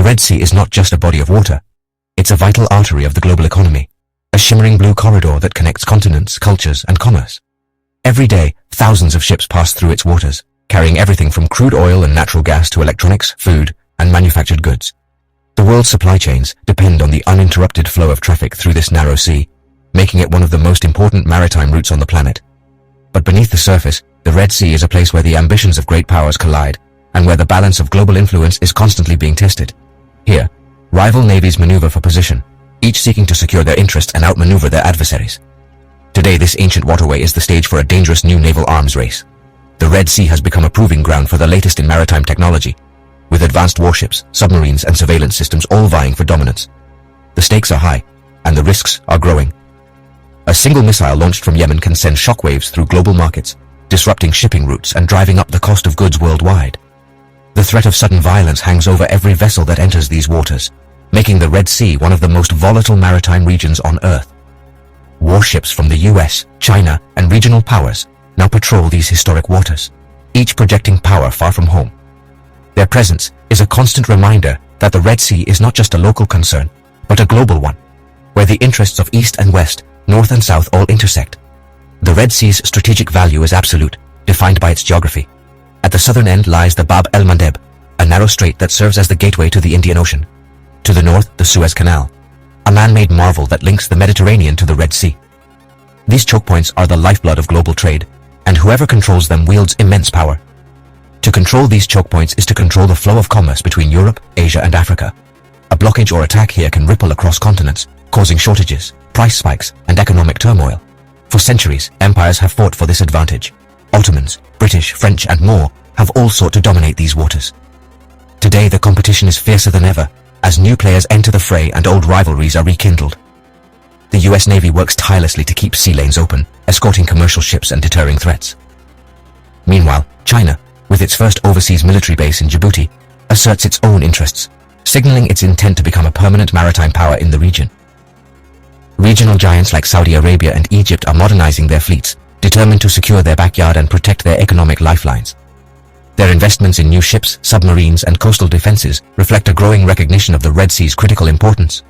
Red Sea is not just a body of water. It's a vital artery of the global economy, a shimmering blue corridor that connects continents, cultures, and commerce. Every day, thousands of ships pass through its waters, carrying everything from crude oil and natural gas to electronics, food, and manufactured goods. The world's supply chains depend on the uninterrupted flow of traffic through this narrow sea, making it one of the most important maritime routes on the planet. But beneath the surface, the Red Sea is a place where the ambitions of great powers collide, and where the balance of global influence is constantly being tested. Here, rival navies maneuver for position, each seeking to secure their interests and outmaneuver their adversaries. Today, this ancient waterway is the stage for a dangerous new naval arms race. The Red Sea has become a proving ground for the latest in maritime technology, with advanced warships, submarines, and surveillance systems all vying for dominance. The stakes are high, and the risks are growing. A single missile launched from Yemen can send shockwaves through global markets, disrupting shipping routes and driving up the cost of goods worldwide. The threat of sudden violence hangs over every vessel that enters these waters, making the Red Sea one of the most volatile maritime regions on Earth. Warships from the US, China, and regional powers now patrol these historic waters, each projecting power far from home. Their presence is a constant reminder that the Red Sea is not just a local concern, but a global one, where the interests of East and West, North and South all intersect. The Red Sea's strategic value is absolute, defined by its geography. At the southern end lies the Bab el-Mandeb, a narrow strait that serves as the gateway to the Indian Ocean. To the north, the Suez Canal, a man-made marvel that links the Mediterranean to the Red Sea. These choke points are the lifeblood of global trade, and whoever controls them wields immense power. To control these choke points is to control the flow of commerce between Europe, Asia, and Africa. A blockage or attack here can ripple across continents, causing shortages, price spikes, and economic turmoil. For centuries, empires have fought for this advantage. Ottomans, British, French, and more have all sought to dominate these waters. Today, the competition is fiercer than ever, as new players enter the fray and old rivalries are rekindled. The US Navy works tirelessly to keep sea lanes open, escorting commercial ships and deterring threats. Meanwhile, China, with its first overseas military base in Djibouti, asserts its own interests, signaling its intent to become a permanent maritime power in the region. Regional giants like Saudi Arabia and Egypt are modernizing their fleets, determined to secure their backyard and protect their economic lifelines. Their investments in new ships, submarines, and coastal defenses reflect a growing recognition of the Red Sea's critical importance.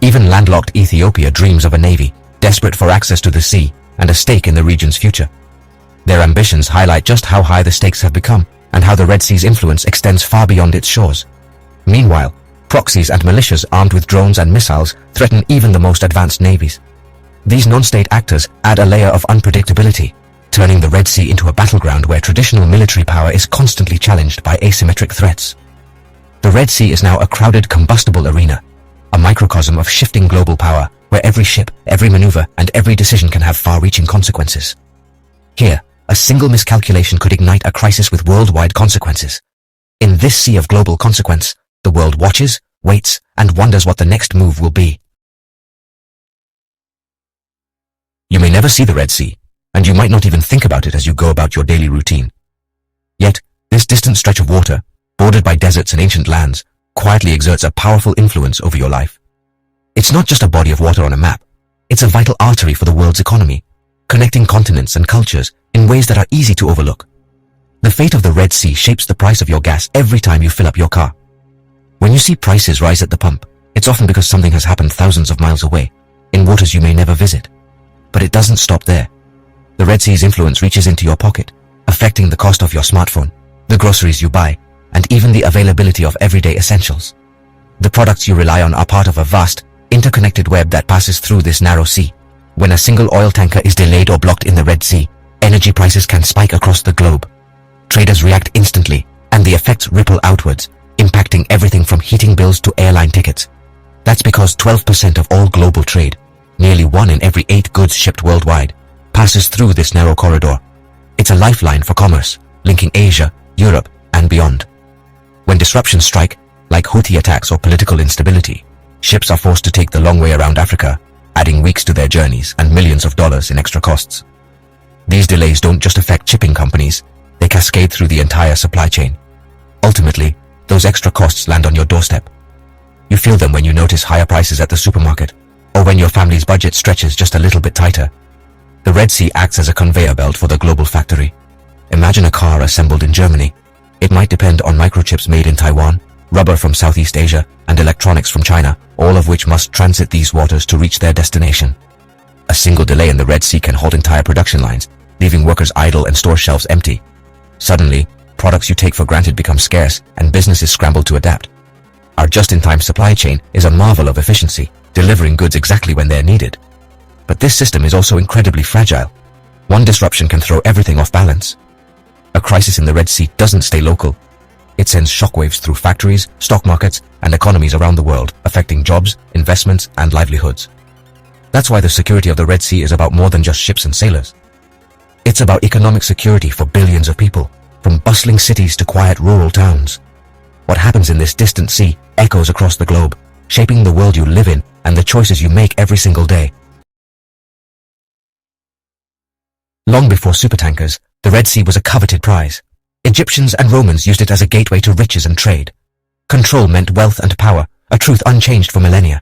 Even landlocked Ethiopia dreams of a navy, desperate for access to the sea and a stake in the region's future. Their ambitions highlight just how high the stakes have become and how the Red Sea's influence extends far beyond its shores. Meanwhile, proxies and militias armed with drones and missiles threaten even the most advanced navies. These non-state actors add a layer of unpredictability, turning the Red Sea into a battleground where traditional military power is constantly challenged by asymmetric threats. The Red Sea is now a crowded, combustible arena, a microcosm of shifting global power where every ship, every maneuver, and every decision can have far-reaching consequences. Here, a single miscalculation could ignite a crisis with worldwide consequences. In this sea of global consequence, the world watches, waits, and wonders what the next move will be. You may never see the Red Sea, and you might not even think about it as you go about your daily routine. Yet, this distant stretch of water, bordered by deserts and ancient lands, quietly exerts a powerful influence over your life. It's not just a body of water on a map. It's a vital artery for the world's economy, connecting continents and cultures in ways that are easy to overlook. The fate of the Red Sea shapes the price of your gas every time you fill up your car. When you see prices rise at the pump, it's often because something has happened thousands of miles away, in waters you may never visit. But it doesn't stop there. The Red Sea's influence reaches into your pocket, affecting the cost of your smartphone, the groceries you buy, and even the availability of everyday essentials. The products you rely on are part of a vast, interconnected web that passes through this narrow sea. When a single oil tanker is delayed or blocked in the Red Sea, energy prices can spike across the globe. Traders react instantly, and the effects ripple outwards, impacting everything from heating bills to airline tickets. That's because 12% of all global trade, nearly 1 in every 8 goods shipped worldwide, passes through this narrow corridor. It's a lifeline for commerce, linking Asia, Europe, and beyond. When disruptions strike, like Houthi attacks or political instability, ships are forced to take the long way around Africa, adding weeks to their journeys and millions of dollars in extra costs. These delays don't just affect shipping companies, they cascade through the entire supply chain. Ultimately, those extra costs land on your doorstep. You feel them when you notice higher prices at the supermarket, or when your family's budget stretches just a little bit tighter. The Red Sea acts as a conveyor belt for the global factory. Imagine a car assembled in Germany. It might depend on microchips made in Taiwan, rubber from Southeast Asia, and electronics from China, all of which must transit these waters to reach their destination. A single delay in the Red Sea can halt entire production lines, leaving workers idle and store shelves empty. Suddenly, products you take for granted become scarce, and businesses scramble to adapt. Our just-in-time supply chain is a marvel of efficiency, delivering goods exactly when they're needed. But this system is also incredibly fragile. One disruption can throw everything off balance. A crisis in the Red Sea doesn't stay local. It sends shockwaves through factories, stock markets, and economies around the world, affecting jobs, investments, and livelihoods. That's why the security of the Red Sea is about more than just ships and sailors. It's about economic security for billions of people, from bustling cities to quiet rural towns. What happens in this distant sea echoes across the globe, shaping the world you live in and the choices you make every single day. Long before supertankers, the Red Sea was a coveted prize. Egyptians and Romans used it as a gateway to riches and trade. Control meant wealth and power, a truth unchanged for millennia.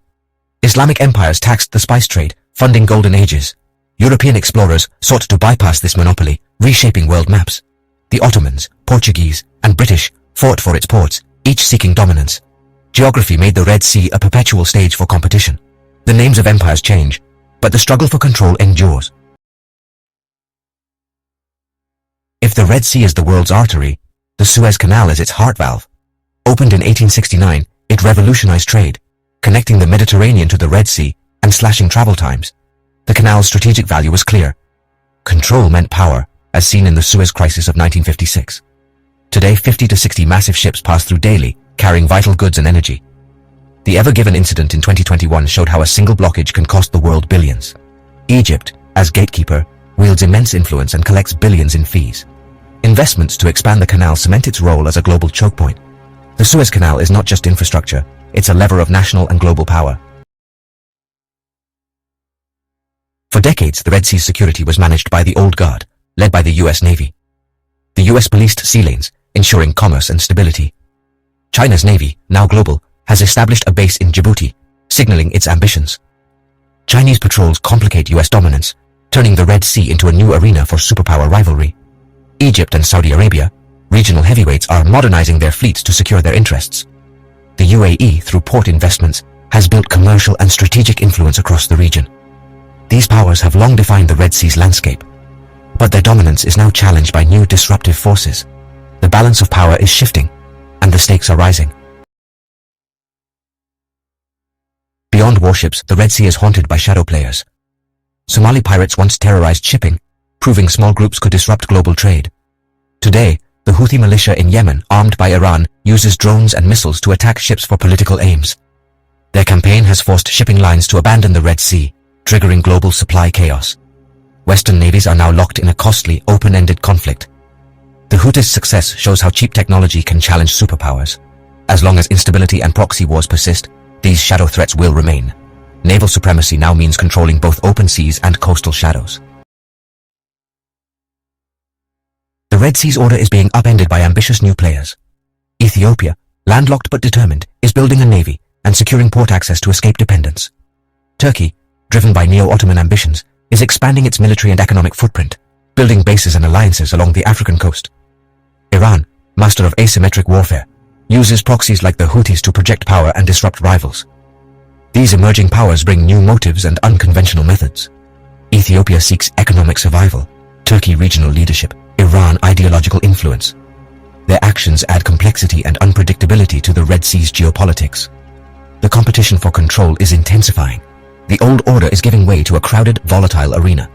Islamic empires taxed the spice trade, funding golden ages. European explorers sought to bypass this monopoly, reshaping world maps. The Ottomans, Portuguese, and British fought for its ports, each seeking dominance. Geography made the Red Sea a perpetual stage for competition. The names of empires change, but the struggle for control endures. If the Red Sea is the world's artery, the Suez Canal is its heart valve. Opened in 1869, it revolutionized trade, connecting the Mediterranean to the Red Sea and slashing travel times. The canal's strategic value was clear. Control meant power, as seen in the Suez Crisis of 1956. Today, 50 to 60 massive ships pass through daily, carrying vital goods and energy. The Ever Given incident in 2021 showed how a single blockage can cost the world billions. Egypt, as gatekeeper, wields immense influence and collects billions in fees. Investments to expand the canal cement its role as a global choke point. The Suez Canal is not just infrastructure, it's a lever of national and global power. For decades, the Red Sea's security was managed by the Old Guard, led by the US Navy. The US policed sea lanes, ensuring commerce and stability. China's Navy, now global, has established a base in Djibouti, signaling its ambitions. Chinese patrols complicate US dominance, turning the Red Sea into a new arena for superpower rivalry. Egypt and Saudi Arabia, regional heavyweights, are modernizing their fleets to secure their interests. The UAE, through port investments, has built commercial and strategic influence across the region. These powers have long defined the Red Sea's landscape, but their dominance is now challenged by new disruptive forces. The balance of power is shifting, and the stakes are rising. Beyond warships, the Red Sea is haunted by shadow players. Somali pirates once terrorized shipping, proving small groups could disrupt global trade. Today, the Houthi militia in Yemen, armed by Iran, uses drones and missiles to attack ships for political aims. Their campaign has forced shipping lines to abandon the Red Sea, triggering global supply chaos. Western navies are now locked in a costly, open-ended conflict. The Houthis' success shows how cheap technology can challenge superpowers. As long as instability and proxy wars persist, these shadow threats will remain. Naval supremacy now means controlling both open seas and coastal shadows. The Red Sea's order is being upended by ambitious new players. Ethiopia, landlocked but determined, is building a navy and securing port access to escape dependence. Turkey, driven by neo-Ottoman ambitions, is expanding its military and economic footprint, building bases and alliances along the African coast. Iran, master of asymmetric warfare, uses proxies like the Houthis to project power and disrupt rivals. These emerging powers bring new motives and unconventional methods. Ethiopia seeks economic survival, Turkey regional leadership, Iran ideological influence. Their actions add complexity and unpredictability to the Red Sea's geopolitics. The competition for control is intensifying. The old order is giving way to a crowded, volatile arena.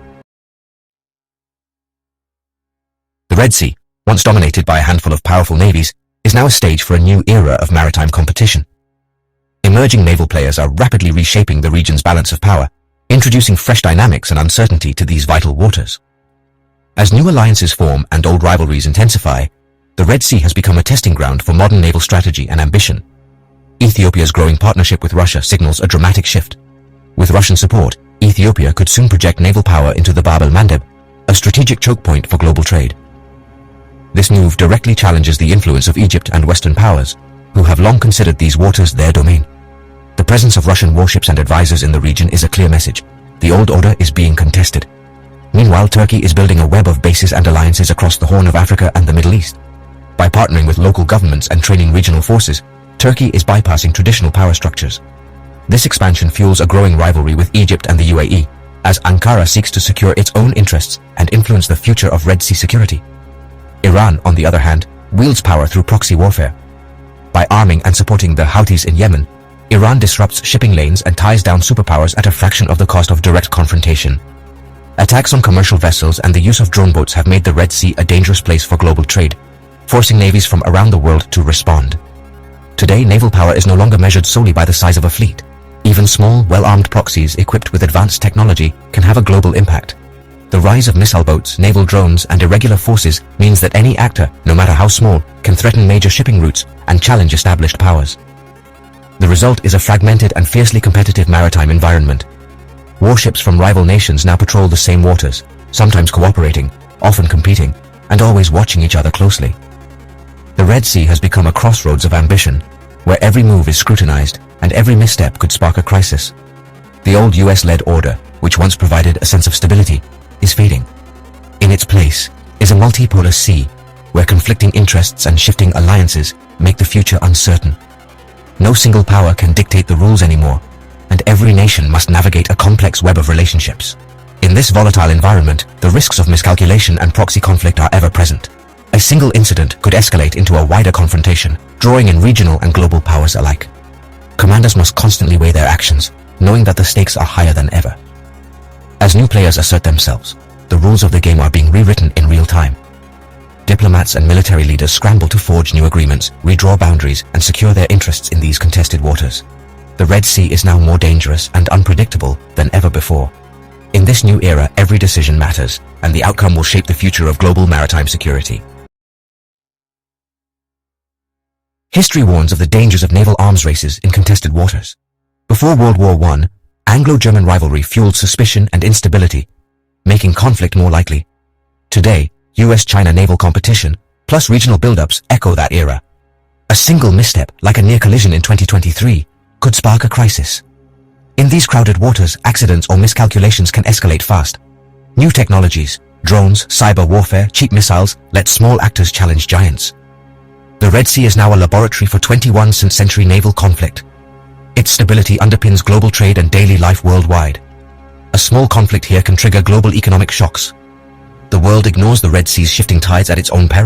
The Red Sea, once dominated by a handful of powerful navies, is now a stage for a new era of maritime competition. Emerging naval players are rapidly reshaping the region's balance of power, introducing fresh dynamics and uncertainty to these vital waters. As new alliances form and old rivalries intensify, the Red Sea has become a testing ground for modern naval strategy and ambition. Ethiopia's growing partnership with Russia signals a dramatic shift. With Russian support, Ethiopia could soon project naval power into the Bab el-Mandeb, a strategic choke point for global trade. This move directly challenges the influence of Egypt and Western powers, who have long considered these waters their domain. The presence of Russian warships and advisors in the region is a clear message. The old order is being contested. Meanwhile, Turkey is building a web of bases and alliances across the Horn of Africa and the Middle East. By partnering with local governments and training regional forces, Turkey is bypassing traditional power structures. This expansion fuels a growing rivalry with Egypt and the UAE, as Ankara seeks to secure its own interests and influence the future of Red Sea security. Iran, on the other hand, wields power through proxy warfare. By arming and supporting the Houthis in Yemen, Iran disrupts shipping lanes and ties down superpowers at a fraction of the cost of direct confrontation. Attacks on commercial vessels and the use of drone boats have made the Red Sea a dangerous place for global trade, forcing navies from around the world to respond. Today, naval power is no longer measured solely by the size of a fleet. Even small, well-armed proxies equipped with advanced technology can have a global impact. The rise of missile boats, naval drones, and irregular forces means that any actor, no matter how small, can threaten major shipping routes and challenge established powers. The result is a fragmented and fiercely competitive maritime environment. Warships from rival nations now patrol the same waters, sometimes cooperating, often competing, and always watching each other closely. The Red Sea has become a crossroads of ambition, where every move is scrutinized and every misstep could spark a crisis. The old US-led order, which once provided a sense of stability, is fading. In its place is a multipolar sea, where conflicting interests and shifting alliances make the future uncertain. No single power can dictate the rules anymore, and every nation must navigate a complex web of relationships. In this volatile environment, the risks of miscalculation and proxy conflict are ever present. A single incident could escalate into a wider confrontation, drawing in regional and global powers alike. Commanders must constantly weigh their actions, knowing that the stakes are higher than ever. As new players assert themselves, the rules of the game are being rewritten in real time. Diplomats and military leaders scramble to forge new agreements, redraw boundaries, and secure their interests in these contested waters. The Red Sea is now more dangerous and unpredictable than ever before. In this new era, every decision matters, and the outcome will shape the future of global maritime security. History warns of the dangers of naval arms races in contested waters. Before World War I, Anglo-German rivalry fueled suspicion and instability, making conflict more likely. Today, US-China naval competition, plus regional buildups, echo that era. A single misstep, like a near collision in 2023, could spark a crisis. In these crowded waters, accidents or miscalculations can escalate fast. New technologies, drones, cyber warfare, cheap missiles, let small actors challenge giants. The Red Sea is now a laboratory for 21st century naval conflict. Its stability underpins global trade and daily life worldwide. A small conflict here can trigger global economic shocks. The world ignores the Red Sea's shifting tides at its own peril.